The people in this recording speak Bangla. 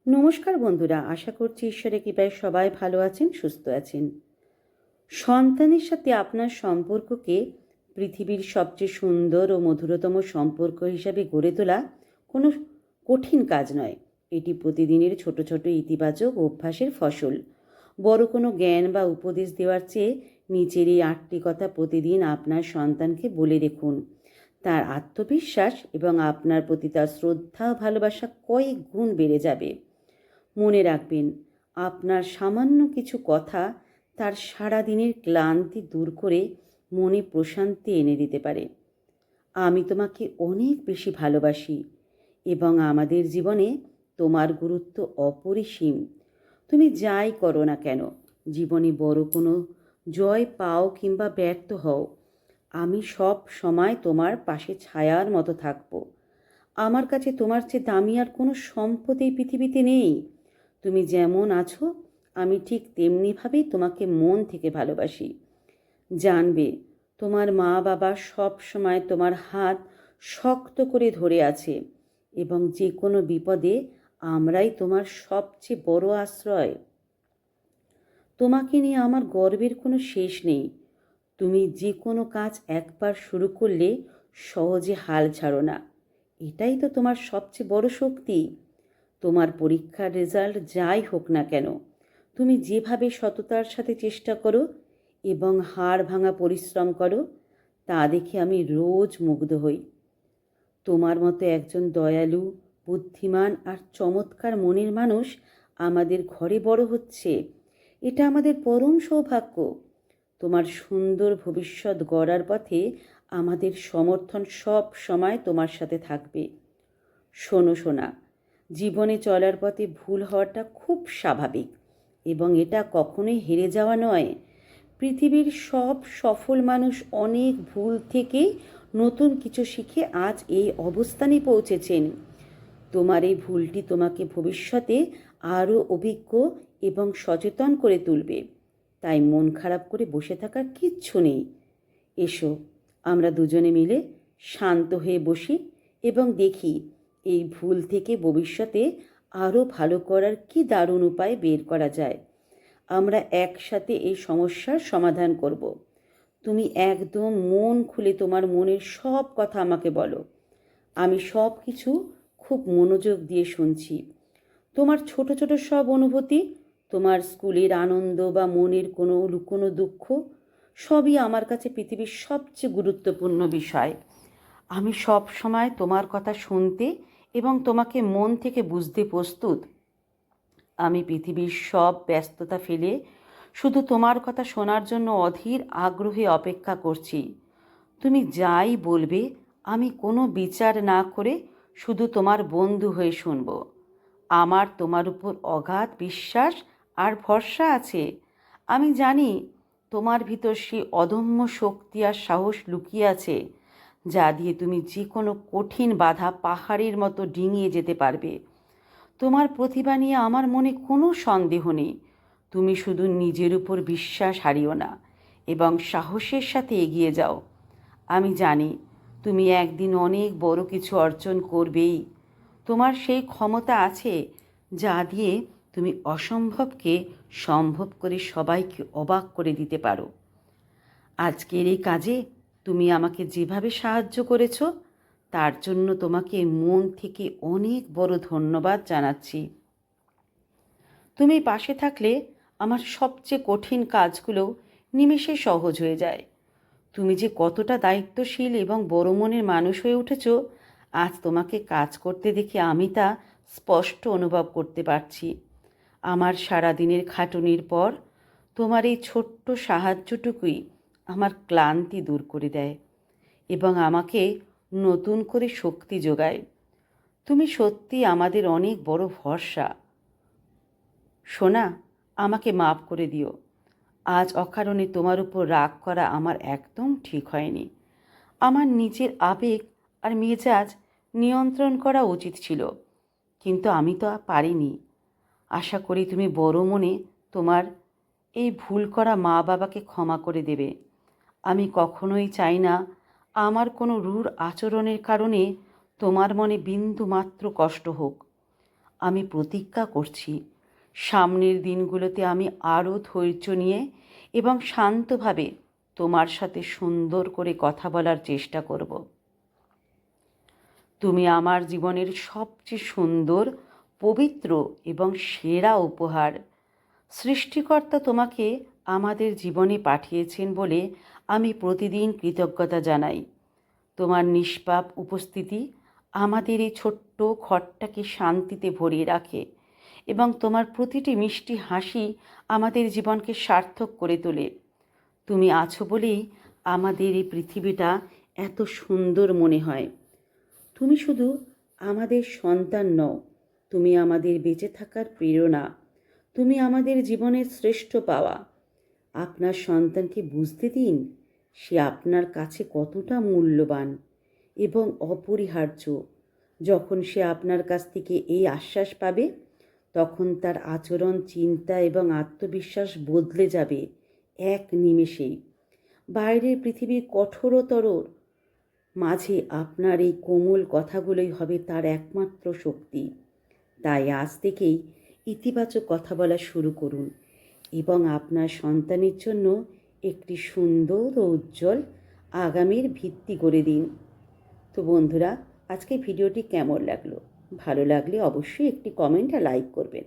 নমস্কার বন্ধুরা, আশা করছি ঈশ্বরের কৃপায় সবাই ভালো আছেন, সুস্থ আছেন। সন্তানের সাথে আপনার সম্পর্ককে পৃথিবীর সবচেয়ে সুন্দর ও মধুরতম সম্পর্ক হিসাবে গড়ে তোলা কোনো কঠিন কাজ নয়। এটি প্রতিদিনের ছোট ছোট ইতিবাচক অভ্যাসের ফসল। বড় কোনো জ্ঞান বা উপদেশ দেওয়ার চেয়ে নিচের এই 8টি কথা প্রতিদিন আপনার সন্তানকে বলে দেখুন। তার আত্মবিশ্বাস এবং আপনার প্রতি তার শ্রদ্ধা ও ভালোবাসা কয়েক গুণ বেড়ে যাবে। মনে রাখবেন, আপনার সামান্য কিছু কথা তার সারাদিনের ক্লান্তি দূর করে মনে প্রশান্তি এনে দিতে পারে। আমি তোমাকে অনেক বেশি ভালোবাসি এবং আমাদের জীবনে তোমার গুরুত্ব অপরিসীম। তুমি যাই করো না কেন, জীবনে বড় কোনো জয় পাও কিংবা ব্যর্থ হও, আমি সব সময় তোমার পাশে ছায়ার মতো থাকব। আমার কাছে তোমার চেয়ে দামি আর কোনো সম্পদ এই পৃথিবীতে নেই। তুমি যেমন আছো, আমি ঠিক তেমনিভাবেই তোমাকে মন থেকে ভালোবাসি। জানবে, তোমার মা বাবা সব সময় তোমার হাত শক্ত করে ধরে আছে এবং যে কোনো বিপদে আমরাই তোমার সবচেয়ে বড় আশ্রয়। তোমাকে নিয়ে আমার গর্বের কোনো শেষ নেই। তুমি যে কোনো কাজ একবার শুরু করলে সহজে হাল ছাড়ো না। এটাই তো তোমার সবচেয়ে বড় শক্তি। তোমার পরীক্ষার রেজাল্ট যাই হোক না কেন, তুমি যেভাবে সততার সাথে চেষ্টা করো এবং হাড় ভাঙা পরিশ্রম করো, তা দেখে আমি রোজ মুগ্ধ হই। তোমার মতো একজন দয়ালু, বুদ্ধিমান আর চমৎকার মনের মানুষ আমাদের ঘরে বড় হচ্ছে। এটা আমাদের পরম সৌভাগ্য। তোমার সুন্দর ভবিষ্যৎ গড়ার পথে আমাদের সমর্থন সব সময় তোমার সাথে থাকবে। শোনো সোনা, জীবনে চলার পথে ভুল হওয়াটা খুব স্বাভাবিক এবং এটা কখনোই হেরে যাওয়া নয়। পৃথিবীর সব সফল মানুষ অনেক ভুল থেকেই নতুন কিছু শিখে আজ এই অবস্থানে পৌঁছেছেন। তোমার এই ভুলটি তোমাকে ভবিষ্যতে আরও অভিজ্ঞ এবং সচেতন করে তুলবে। তাই মন খারাপ করে বসে থাকার কিচ্ছু নেই। এসো, আমরা দুজনে মিলে শান্ত হয়ে বসি এবং দেখি এই ভুল থেকে ভবিষ্যতে আরও ভালো করার কী দারুণ উপায় বের করা যায়। আমরা একসাথে এই সমস্যার সমাধান করব। তুমি একদম মন খুলে তোমার মনের সব কথা আমাকে বলো। আমি সব কিছু খুব মনোযোগ দিয়ে শুনছি। তোমার ছোট ছোট সব অনুভূতি, তোমার স্কুলের আনন্দ বা মনের কোনো লুকোনো দুঃখ, সবই আমার কাছে পৃথিবীর সবচেয়ে গুরুত্বপূর্ণ বিষয়। আমি সব সময় তোমার কথা শুনতে এবং তোমাকে মন থেকে বুঝতে প্রস্তুত। আমি পৃথিবীর সব ব্যস্ততা ফেলে শুধু তোমার কথা শোনার জন্য অধীর আগ্রহে অপেক্ষা করছি। তুমি যাই বলবে, আমি কোনো বিচার না করে শুধু তোমার বন্ধু হয়ে শুনব। আমার তোমার উপর অগাধ বিশ্বাস আর ভরসা আছে। আমি জানি তোমার ভিতর সেই অদম্য শক্তি আর সাহস লুকিয়ে আছে, যা দিয়ে তুমি যে কোনো কঠিন বাধা পাহাড়ের মতো ডিঙিয়ে যেতে পারবে। তোমার প্রতিভা নিয়ে আমার মনে কোনো সন্দেহ নেই। তুমি শুধু নিজের উপর বিশ্বাস হারিও না এবং সাহসের সাথে এগিয়ে যাও। আমি জানি তুমি একদিন অনেক বড় কিছু অর্জন করবেই। তোমার সেই ক্ষমতা আছে, যা দিয়ে তুমি অসম্ভবকে সম্ভব করে সবাইকে অবাক করে দিতে পারো। আজকের এই কাজে তুমি আমাকে যেভাবে সাহায্য করেছো, তার জন্য তোমাকে মন থেকে অনেক বড় ধন্যবাদ জানাচ্ছি। তুমি পাশে থাকলে আমার সবচেয়ে কঠিন কাজগুলো নিমেষে সহজ হয়ে যায়। তুমি যে কতটা দায়িত্বশীল এবং বড় মনের মানুষ হয়ে উঠেছ, আজ তোমাকে কাজ করতে দেখে আমি তা স্পষ্ট অনুভব করতে পারছি। আমার সারাদিনের খাটুনির পর তোমার এই ছোট্ট সাহায্যটুকুই আমার ক্লান্তি দূর করে দেয় এবং আমাকে নতুন করে শক্তি যোগায়। তুমি সত্যি আমাদের অনেক বড় ভরসা। সোনা, আমাকে মাফ করে দিও। আজ অকারণে তোমার উপর রাগ করা আমার একদম ঠিক হয়নি। আমার নিজের আবেগ আর মেজাজ নিয়ন্ত্রণ করা উচিত ছিল, কিন্তু আমি তো পারিনি। আশা করি তুমি বড় মনে তোমার এই ভুল করা মা বাবাকে ক্ষমা করে দেবে। আমি কখনোই চাই না আমার কোনো রূঢ় আচরণের কারণে তোমার মনে বিন্দু মাত্র কষ্ট হোক। আমি প্রতিজ্ঞা করছি সামনের দিনগুলোতে আমি আরও ধৈর্য নিয়ে এবং শান্তভাবে তোমার সাথে সুন্দর করে কথা বলার চেষ্টা করব। তুমি আমার জীবনের সবচেয়ে সুন্দর, পবিত্র এবং সেরা উপহার। সৃষ্টিকর্তা তোমাকে আমাদের জীবনে পাঠিয়েছেন বলে আমি প্রতিদিন কৃতজ্ঞতা জানাই। তোমার নিষ্পাপ উপস্থিতি আমাদের এই ছোট্ট ঘরটাকে শান্তিতে ভরিয়ে রাখে এবং তোমার প্রতিটি মিষ্টি হাসি আমাদের জীবনকে সার্থক করে তোলে। তুমি আছো বলেই আমাদের এই পৃথিবীটা এত সুন্দর মনে হয়। তুমি শুধু আমাদের সন্তান নও, তুমি আমাদের বেঁচে থাকার প্রেরণা। তুমি আমাদের জীবনের শ্রেষ্ঠ পাওয়া। আপনার সন্তানকে বুঝতে দিন সে আপনার কাছে কতটা মূল্যবান এবং অপরিহার্য। যখন সে আপনার কাছ থেকে এই আশ্বাস পাবে, তখন তার আচরণ, চিন্তা এবং আত্মবিশ্বাস বদলে যাবে এক নিমেষেই। বাইরের পৃথিবীর কঠোরতর মাঝে আপনার এই কোমল কথাগুলোই হবে তার একমাত্র শক্তি। তাই আজ থেকেই ইতিবাচক কথা বলা শুরু করুন এবং আপনার সন্তানের জন্য একটি সুন্দর ও উজ্জ্বল আগামীর ভিত্তি করে দিন। তো বন্ধুরা, আজকে ভিডিওটি কেমন লাগলো? ভালো লাগলে অবশ্যই একটি কমেন্ট আর লাইক করবেন।